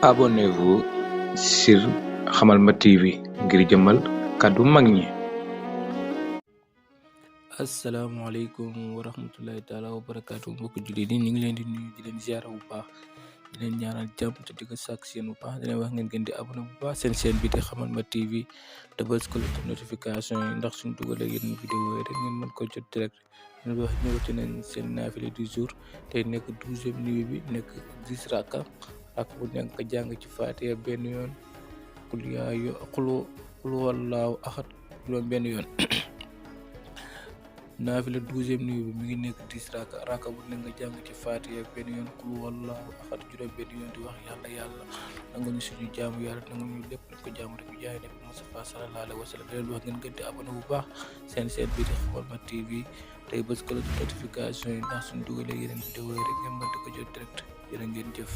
Abonnez-vous sur Hamalma TV ngir jëmmal kàddu mag ñi. asalaamaaleykum wa rahmatullahi taala wa barakaatu mbokki jullit yi ñu ngi leen di nuyu di leen ziara bu baax di leen ñaanal jàmm te di ko sàkk seen bu baax di leen wax ngeen gën di abonné bu baax seen chaîne bi di Hamalma TV te bës ko notification yi ndax suñ dugalee yenn vidéo yi rek ngeen mën ko jot direct. ñu wax ñëwati nañ seen naafile du jour tey nekk 12e nuit bi nekk 10 raka bu nekk nga jàng ci Faatiha benn yoon xul wallaahu ahad juróom benn yoon. naafila 12e nuit bi mi ngi nekk 10 raka bu nekk nga jàng ci Faatiha benn yoon xul wallaahu ahad juróom benn yoon di wax yàlla nangu ñu suñu jaamu yàlla nangu ñu lépp lañ ko jaamu rek jaay nabi Mustafa sallallahu alayhi wa sallam leen wax ngeen gën di abonné bu baax seen seen bi di Hamalma TV tey bës ko notification yi ndax suñ dugalee yeneen vidéo yi rek ngeen mën di ko jot direct jërë ngeen jëf.